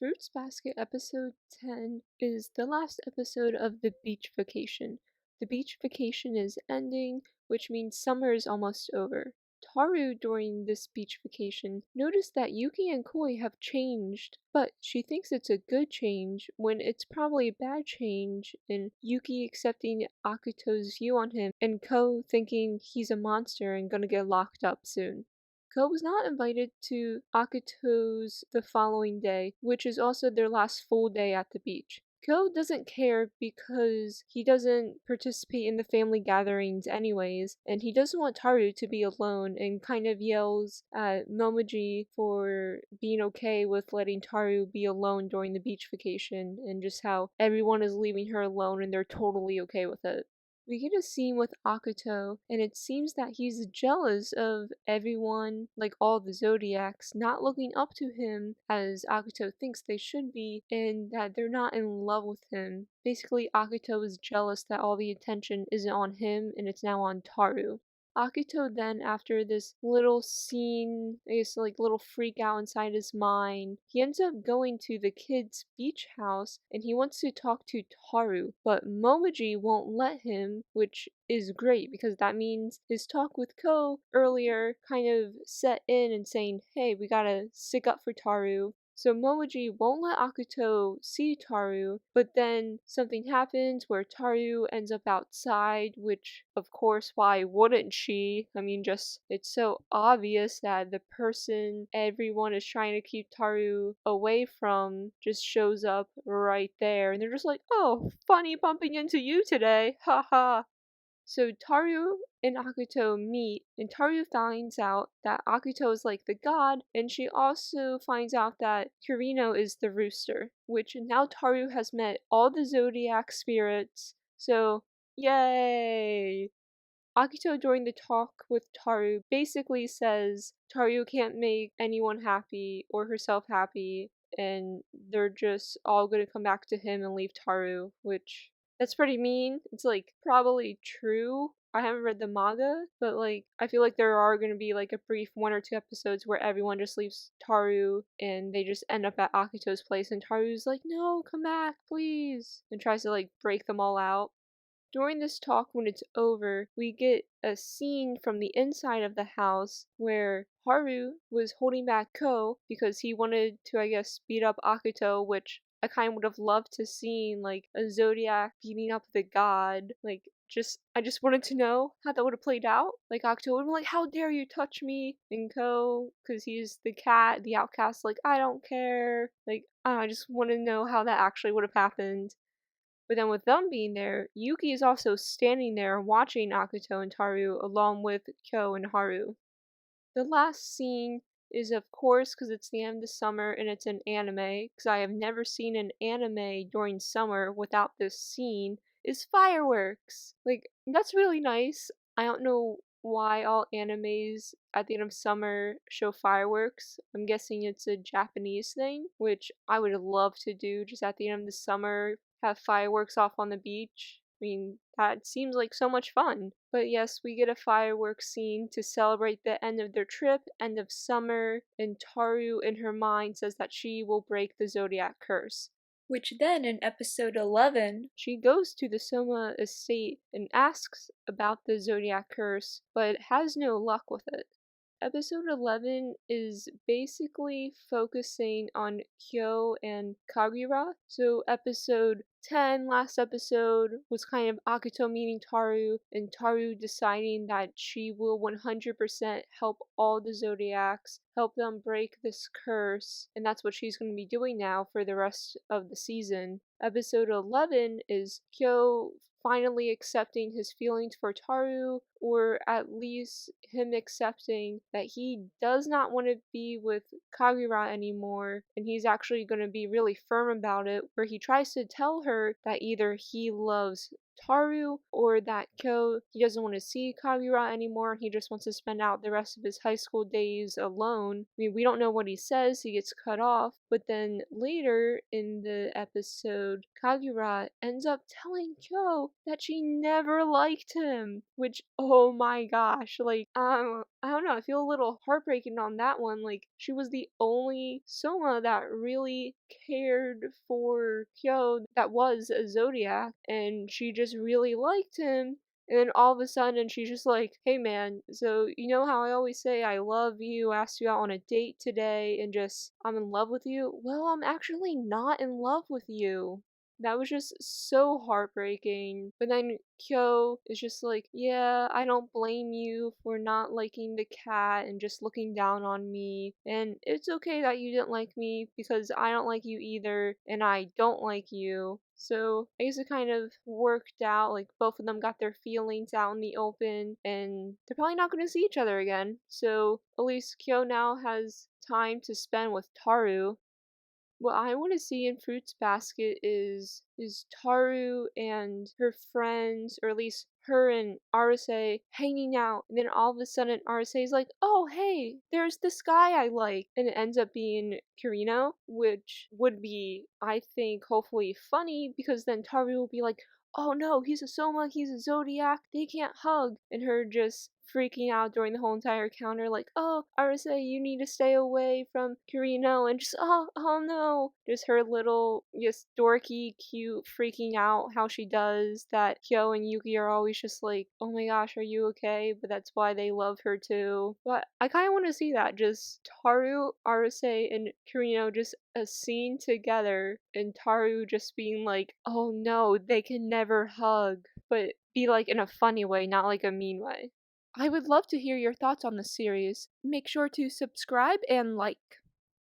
Fruits Basket episode 10 is the last episode of the beach vacation. The beach vacation is ending, which means summer is almost over. Taru, during this beach vacation, noticed that Yuki and Koi have changed, but she thinks it's a good change when it's probably a bad change in Yuki accepting Akito's view on him and Ko thinking he's a monster and gonna get locked up soon. Ko was not invited to Akito's the following day, which is also their last full day at the beach. Ko doesn't care because he doesn't participate in the family gatherings anyways, and he doesn't want Taru to be alone and kind of yells at Momoji for being okay with letting Taru be alone during the beach vacation and just how everyone is leaving her alone and they're totally okay with it. We get a scene with Akito, and it seems that he's jealous of everyone, like all the Zodiacs, not looking up to him as Akito thinks they should be, and that they're not in love with him. Basically, Akito is jealous that all the attention isn't on him and it's now on Taru. Akito then, after this little scene, I guess like little freak out inside his mind, he ends up going to the kid's beach house and he wants to talk to Taru, but Momoji won't let him, which is great because that means his talk with Ko earlier kind of set in and saying, hey, we gotta stick up for Taru. So Momoji won't let Akito see Taru, but then something happens where Taru ends up outside, which of course, why wouldn't she? I mean, just it's so obvious that the person everyone is trying to keep Taru away from just shows up right there, and they're just like, oh, funny bumping into you today, haha. So Taru and Akito meet, and Taru finds out that Akito is like the god, and she also finds out that Kirino is the rooster, which now Taru has met all the zodiac spirits, so yay! Akito, during the talk with Taru, basically says Taru can't make anyone happy or herself happy, and they're just all gonna come back to him and leave Taru, which that's pretty mean. It's like probably true. I haven't read the manga, but like I feel like there are gonna be like a brief 1 or 2 episodes where everyone just leaves Taru and they just end up at Akito's place and Taru's like, no, come back, please, and tries to like break them all out. During this talk, when it's over, we get a scene from the inside of the house where Haru was holding back Ko because he wanted to, I guess, beat up Akito, which I kind of would have loved to see, like a Zodiac beating up the god. I just wanted to know how that would have played out. Like Akito would have been like, "How dare you touch me?" And Ko, because he's the cat, the outcast, like, "I don't care." Like, I just want to know how that actually would have happened. But then with them being there, Yuki is also standing there watching Akito and Taru along with Kyo and Haru. The last scene is, of course, because it's the end of the summer and it's an anime, because I have never seen an anime during summer without this scene, is fireworks. Like, that's really nice. I don't know why all animes at the end of summer show fireworks. I'm guessing it's a Japanese thing, which I would love to do just at the end of the summer, have fireworks off on the beach. I mean, that seems like so much fun. But yes, we get a fireworks scene to celebrate the end of their trip, end of summer, and Taru in her mind says that she will break the Zodiac curse. Which then, in episode 11, she goes to the Soma estate and asks about the Zodiac curse, but has no luck with it. Episode 11 is basically focusing on Kyo and Kagira. So episode 10, last episode, was kind of Akito meeting Taru and Taru deciding that she will 100% help all the Zodiacs, help them break this curse, and that's what she's going to be doing now for the rest of the season. Episode 11 is Kyo finally accepting his feelings for Taru, or at least him accepting that he does not want to be with Kagira anymore, and he's actually going to be really firm about it, where he tries to tell her that either he loves Taru, or that Kyo, he doesn't want to see Kagura anymore and he just wants to spend out the rest of his high school days alone. I mean, we don't know what he says, he gets cut off, but then later in the episode, Kagura ends up telling Kyo that she never liked him, which, oh my gosh, like, I don't know, I feel a little heartbreaking on that one. Like, she was the only Soma that really cared for Kyo that was a Zodiac, and she just really liked him. And then all of a sudden, she's just like, hey man, so you know how I always say I love you, asked you out on a date today, and just, I'm in love with you? Well, I'm actually not in love with you. That was just so heartbreaking. But then Kyo is just like, yeah, I don't blame you for not liking the cat and just looking down on me. And it's okay that you didn't like me because I don't like you either, and I don't like you. So I guess it kind of worked out. Like, both of them got their feelings out in the open, and they're probably not going to see each other again. So at least Kyo now has time to spend with Taru. What I want to see in Fruits Basket is Taru and her friends, or at least her and Arase hanging out, and then all of a sudden Arase is like, "Oh hey, there's this guy I like," and it ends up being Kirino, which would be, I think, hopefully funny because then Taru will be like, "Oh no, he's a Soma, he's a Zodiac, they can't hug," and her just freaking out during the whole entire encounter, like, "Oh, Arase, you need to stay away from Kirino," and just, oh no. Just her little, just dorky, cute, freaking out how she does that Kyo and Yuki are always just like, oh my gosh, are you okay? But that's why they love her too. But I kind of want to see that. Just Taru, Arase, and Kirino just a scene together, and Taru just being like, oh no, they can never hug. But be like in a funny way, not like a mean way. I would love to hear your thoughts on the series. Make sure to subscribe and like.